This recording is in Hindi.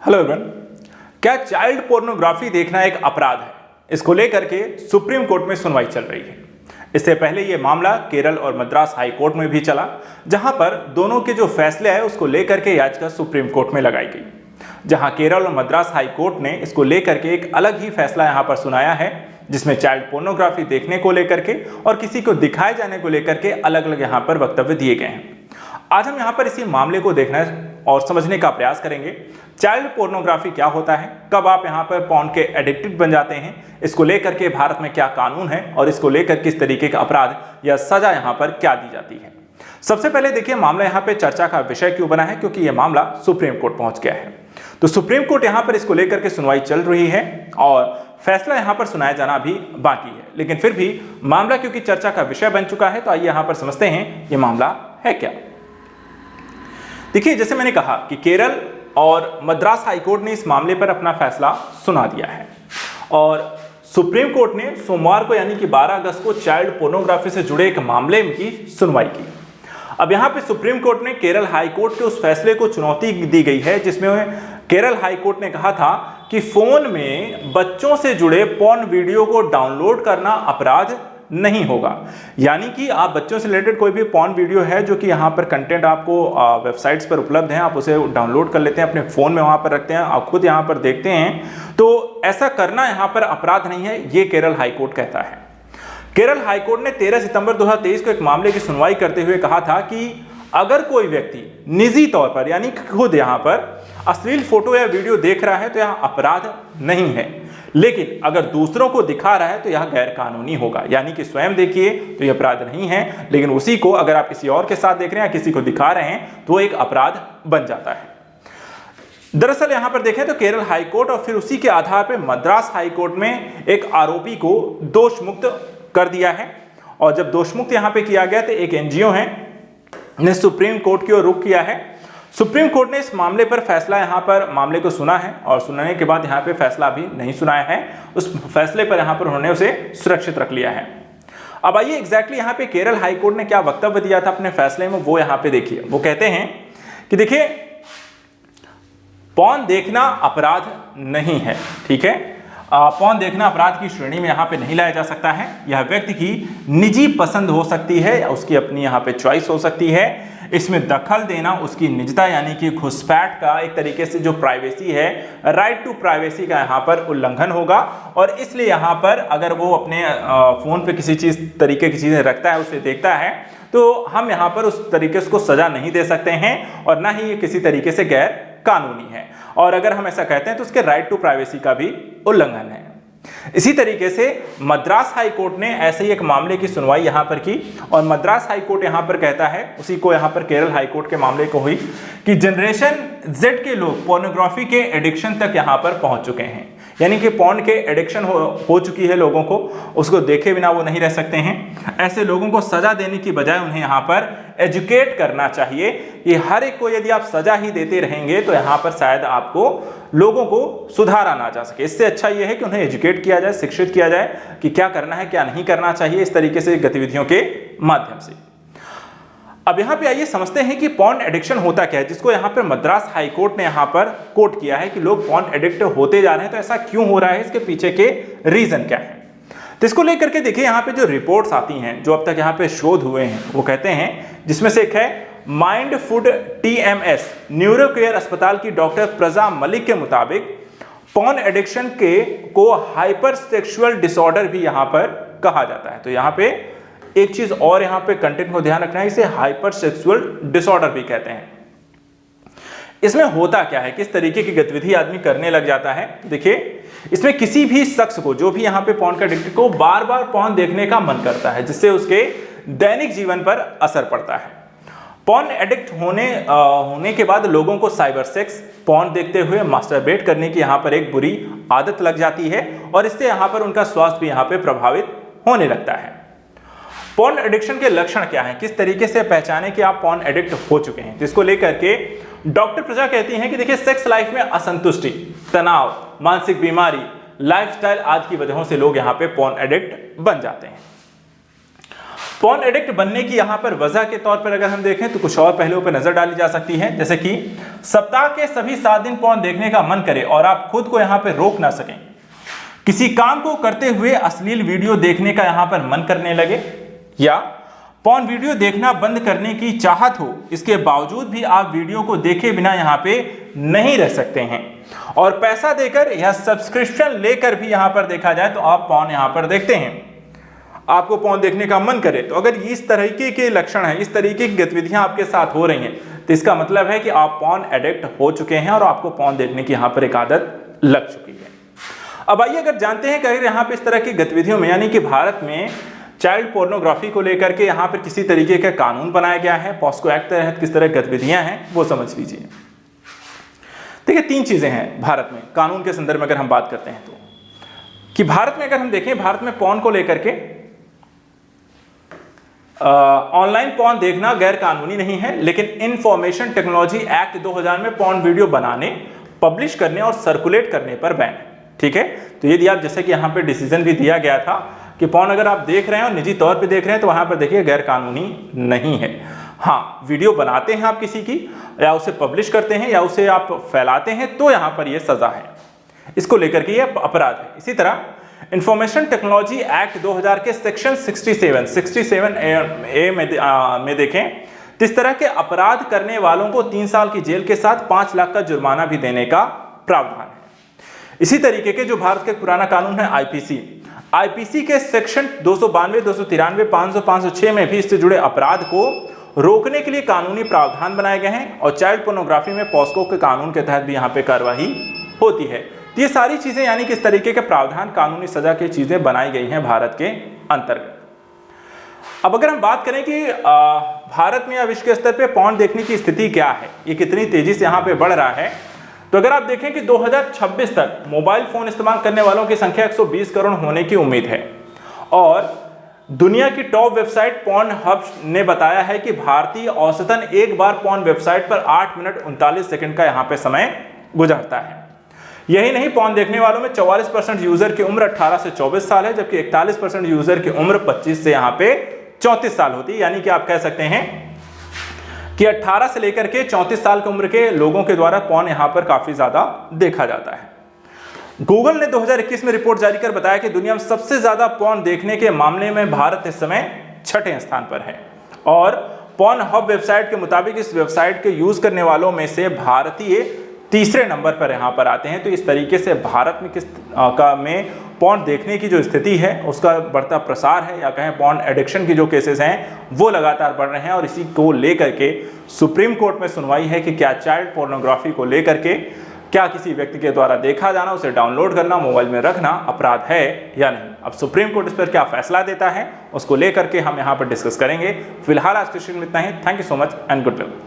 हेलो एवरीवन, क्या चाइल्ड पोर्नोग्राफी देखना एक अपराध है? इसको लेकर के सुप्रीम कोर्ट में सुनवाई चल रही है। इससे पहले ये मामला केरल और मद्रास हाई कोर्ट में भी चला, जहां पर दोनों के जो फैसले हैं उसको लेकर के याचिका सुप्रीम कोर्ट में लगाई गई। जहां केरल और मद्रास हाई कोर्ट ने इसको लेकर के एक अलग ही फैसला यहां पर सुनाया है, जिसमें चाइल्ड पोर्नोग्राफी देखने को लेकर के और किसी को दिखाए जाने को लेकर के अलग अलग यहां पर वक्तव्य दिए गए हैं। आज हम यहां पर इसी मामले को देखना और समझने का प्रयास करेंगे। चाइल्ड पोर्नोग्राफी क्या होता है, कब आप यहां पर पॉर्न के एडिक्टेड बन जाते हैं, इसको लेकर के भारत में क्या कानून है और इसको लेकर किस तरीके का अपराध या सजा यहां पर क्या दी जाती है। सबसे पहले देखिए, मामला यहां पे चर्चा का विषय क्यों बना है, क्योंकि यह मामला सुप्रीम कोर्ट पहुंच गया है। तो सुप्रीम कोर्ट यहां पर इसको लेकर के सुनवाई चल रही है और फैसला यहां पर सुनाया जाना भी बाकी है, लेकिन फिर भी मामला क्योंकि चर्चा का विषय बन चुका है, तो आइए यहां पर समझते हैं यह मामला है क्या। देखिए, जैसे मैंने कहा कि केरल और मद्रास हाई कोर्ट ने इस मामले पर अपना फैसला सुना दिया है और सुप्रीम कोर्ट ने सोमवार को यानी कि 12 अगस्त को चाइल्ड पोर्नोग्राफी से जुड़े एक मामले की सुनवाई की। अब यहां पे सुप्रीम कोर्ट ने केरल हाई कोर्ट के उस फैसले को चुनौती दी गई है, जिसमें केरल हाई कोर्ट ने कहा था कि फोन में बच्चों से जुड़े पॉर्न वीडियो को डाउनलोड करना अपराध नहीं होगा। यानी कि आप बच्चों से रिलेटेड कोई भी पॉर्न वीडियो है जो कि यहाँ पर कंटेंट आपको वेबसाइट्स पर उपलब्ध है, आप उसे डाउनलोड कर लेते हैं, अपने फ़ोन में वहाँ पर रखते हैं, आप खुद यहाँ पर देखते हैं, तो ऐसा करना यहाँ पर अपराध नहीं है, ये केरल हाई कोर्ट कहता है। केरल हाई कोर्ट ने 13 सितंबर 2023 को एक मामले की सुनवाई करते हुए कहा था कि अगर कोई व्यक्ति निजी तौर पर यानी खुद यहाँ पर अश्लील फोटो या वीडियो देख रहा है तो यह अपराध नहीं है, लेकिन अगर दूसरों को दिखा रहा है तो यह गैर कानूनी होगा। यानी कि स्वयं देखिए तो यह अपराध नहीं है, लेकिन उसी को अगर आप किसी और के साथ देख रहे हैं या किसी को दिखा रहे हैं तो एक अपराध बन जाता है। दरअसल यहां पर देखें तो केरल हाई कोर्ट और फिर उसी के आधार पर मद्रास हाई कोर्ट में एक आरोपी को दोष मुक्त कर दिया है। और जब दोष मुक्त यहां पर किया गया तो एक एनजीओ है ने सुप्रीम कोर्ट की ओर रुख किया है। सुप्रीम कोर्ट ने इस मामले पर फैसला यहां पर मामले को सुना है और सुनने के बाद यहां पे फैसला अभी नहीं सुनाया है, उस फैसले पर यहां पर उन्होंने उसे सुरक्षित रख लिया है। अब आइए एग्जैक्टली यहां पे केरल हाई कोर्ट ने क्या वक्तव्य दिया था अपने फैसले में, वो यहां पे देखिए। वो कहते हैं कि देखिए, पॉर्न देखना अपराध नहीं है, ठीक है। पॉर्न देखना अपराध की श्रेणी में यहाँ पे नहीं लाया जा सकता है। यह व्यक्ति की निजी पसंद हो सकती है या उसकी अपनी यहाँ पे चॉइस हो सकती है। इसमें दखल देना उसकी निजता यानी कि घुसपैठ का एक तरीके से जो प्राइवेसी है, राइट टू प्राइवेसी का यहाँ पर उल्लंघन होगा। और इसलिए यहाँ पर अगर वो अपने फोन पे किसी तरीके की चीजें रखता है, उसे देखता है, तो हम यहाँ पर उस तरीके से सजा नहीं दे सकते हैं और ना ही ये किसी तरीके से गैर कानूनी है। और अगर हम ऐसा कहते हैं तो उसके राइट टू प्राइवेसी का भी उल्लंघन है। इसी तरीके से मद्रास हाई कोर्ट ने ऐसे ही एक मामले की सुनवाई यहां पर की और मद्रास हाई कोर्ट यहां पर कहता है, उसी को यहां पर केरल हाई कोर्ट के मामले को हुई कि जनरेशन जेड के लोग पोर्नोग्राफी के एडिक्शन तक यहां पर पहुंच चुके हैं। यानी कि पॉर्न के एडिक्शन हो चुकी है लोगों को, उसको देखे बिना वो नहीं रह सकते हैं। ऐसे लोगों को सजा देने की बजाय उन्हें यहाँ पर एजुकेट करना चाहिए कि हर एक को यदि आप सजा ही देते रहेंगे तो यहाँ पर शायद आपको लोगों को सुधारा ना जा सके। इससे अच्छा ये है कि उन्हें एजुकेट किया जाए, शिक्षित किया जाए कि क्या करना है क्या नहीं करना चाहिए, इस तरीके से गतिविधियों के माध्यम से। अब यहाँ पे आइए समझते हैं कि पॉर्न एडिक्शन होता क्या है, जिसको यहाँ पर मद्रास हाई कोर्ट ने यहाँ पर कोट किया है कि लोग पॉर्न एडिक्ट होते जा रहे हैं, तो ऐसा क्यों हो रहा है, इसके पीछे के रीजन क्या है। तो इसको लेकर के देखिए, यहाँ पे जो रिपोर्ट्स आती हैं, जो अब तक यहाँ पे शोध हुए हैं, वो कहते हैं, जिसमें से एक है mind food TMS neuro care अस्पताल की डॉक्टर प्रजा मलिक के मुताबिक पॉर्न एडिक्शन को हाइपर सेक्सुअल डिसऑर्डर भी यहाँ पर कहा जाता है। तो यहाँ पे एक चीज और यहाँ पे कंटेंट को ध्यान रखना है, इसे हाइपर सेक्सुअल डिसऑर्डर भी कहते हैं। इसमें होता क्या है, किस तरीके की गतिविधि आदमी करने लग जाता है। देखिए, इसमें किसी भी शख्स को, जो भी यहाँ पे पॉर्न का एडिक्ट को बार बार पॉर्न देखने का मन करता है, जिससे उसके दैनिक जीवन पर असर पड़ता है। पॉर्न एडिक्ट होने के बाद लोगों को साइबर सेक्स, पॉर्न देखते हुए मास्टरबेट करने की यहाँ पर एक बुरी आदत लग जाती है और इससे यहाँ पर उनका स्वास्थ्य भी यहाँ पे प्रभावित होने लगता है। पॉर्न एडिक्शन के लक्षण क्या हैं, किस तरीके से पहचाने कि आप पॉर्न एडिक्ट हो चुके हैं, जिसको लेकर के डॉक्टर प्रजा कहती हैं कि देखिए, सेक्स लाइफ में असंतुष्टि, तनाव, मानसिक बीमारी, लाइफस्टाइल आदि की वजहों से लोग यहाँ पे पॉर्न एडिक्ट बन जाते हैं। पॉर्न एडिक्ट बनने की यहाँ पर वजह के तौर पर अगर हम देखें तो कुछ और पहलुओं पर नजर डाली जा सकती है, जैसे कि सप्ताह के सभी 7 दिन पॉर्न देखने का मन करे और आप खुद को यहाँ पर रोक ना सकें, किसी काम को करते हुए अश्लील वीडियो देखने का यहाँ पर मन करने लगे, या पॉर्न वीडियो देखना बंद करने की चाहत हो, इसके बावजूद भी आप वीडियो को देखे बिना यहाँ पे नहीं रह सकते हैं और पैसा देकर या सब्सक्रिप्शन लेकर भी यहाँ पर देखा जाए तो आप पॉर्न यहाँ पर देखते हैं, आपको पॉर्न देखने का मन करे। तो अगर इस तरीके के लक्षण हैं, इस तरीके की गतिविधियां आपके साथ हो रही हैं, तो इसका मतलब है कि आप पॉर्न एडिक्ट हो चुके हैं और आपको पॉर्न देखने की यहाँ पर एक आदत लग चुकी है। अब आइए अगर जानते हैं कि अगर यहाँ पे इस तरह की गतिविधियों में, यानी कि भारत में चाइल्ड पोर्नोग्राफी को लेकर के यहाँ पर किसी तरीके का कानून बनाया गया है, पॉस्को एक्ट के तहत किस तरह गतिविधियां हैं वो समझ लीजिए। देखिए 3 चीजें हैं भारत में कानून के संदर्भ में अगर हम बात करते हैं तो, कि भारत में अगर हम देखें, भारत में पॉर्न को लेकर के ऑनलाइन पॉर्न देखना गैर कानूनी नहीं है, लेकिन इंफॉर्मेशन टेक्नोलॉजी एक्ट 2000 में पॉर्न वीडियो बनाने, पब्लिश करने और सर्कुलेट करने पर बैन है। ठीक है, तो यदि आप, जैसे कि यहाँ पे डिसीजन भी दिया गया था कि पॉर्न अगर आप देख रहे हैं और निजी तौर पे देख रहे हैं तो वहां पर देखिए गैर कानूनी नहीं है। हाँ, वीडियो बनाते हैं आप किसी की, या उसे पब्लिश करते हैं या उसे आप फैलाते हैं तो यहाँ पर यह सजा है, इसको लेकर के यह अपराध है। इसी तरह इंफॉर्मेशन टेक्नोलॉजी एक्ट 2000 के सेक्शन 67 ए में देखें तो इस तरह के अपराध करने वालों को 3 साल की जेल के साथ 5 लाख का जुर्माना भी देने का प्रावधान है। इसी तरीके के जो भारत के पुराना कानून है आईपीसी के सेक्शन 292, 293, 500, 506 में भी इससे जुड़े अपराध को रोकने के लिए कानूनी प्रावधान बनाए गए हैं और चाइल्ड पोर्नोग्राफी में पॉस्को के कानून के तहत भी यहाँ पे कार्रवाई होती है। ये सारी चीजें, यानी कि इस तरीके के प्रावधान, कानूनी सजा की चीजें बनाई गई हैं भारत के अंतर्गत। अब अगर हम बात करें कि भारत में या विश्व के स्तर पे पॉर्न देखने की स्थिति क्या है, ये कितनी तेजी से यहाँ पे बढ़ रहा है, तो अगर आप देखें कि 2026 तक मोबाइल फोन इस्तेमाल करने वालों की संख्या 120 करोड़ होने की उम्मीद है और दुनिया की टॉप वेबसाइट पॉर्न हब ने बताया है कि भारतीय औसतन एक बार पॉर्न वेबसाइट पर 8 मिनट 39 सेकंड का यहाँ पे समय गुजरता है। यही नहीं, पॉर्न देखने वालों में 44% यूजर की उम्र 18 से 24 साल है, जबकि 41% यूजर की उम्र 25 से यहाँ पे 34 साल होती है। यानी कि आप कह सकते हैं कि 18 से लेकर के 34 साल की उम्र के लोगों के द्वारा पॉर्न यहाँ पर काफी ज्यादा देखा जाता है। गूगल ने 2021 में रिपोर्ट जारी कर बताया कि दुनिया में सबसे ज्यादा पॉर्न देखने के मामले में भारत इस समय 6ठे स्थान पर है और पॉर्न हब वेबसाइट के मुताबिक इस वेबसाइट के यूज करने वालों में से भारतीय 3रे नंबर पर यहाँ पर आते हैं। तो इस तरीके से भारत में में पॉर्न देखने की जो स्थिति है उसका बढ़ता प्रसार है, या कहें पॉर्न एडिक्शन की जो केसेस हैं वो लगातार बढ़ रहे हैं और इसी को लेकर के सुप्रीम कोर्ट में सुनवाई है कि क्या चाइल्ड पोर्नोग्राफी को लेकर के क्या किसी व्यक्ति के द्वारा देखा जाना, उसे डाउनलोड करना, मोबाइल में रखना अपराध है या नहीं। अब सुप्रीम कोर्ट इस पर क्या फैसला देता है उसको लेकर के हम यहाँ पर डिस्कस करेंगे। फिलहाल आज के सेशन में इतना ही। Thank you so much and good luck.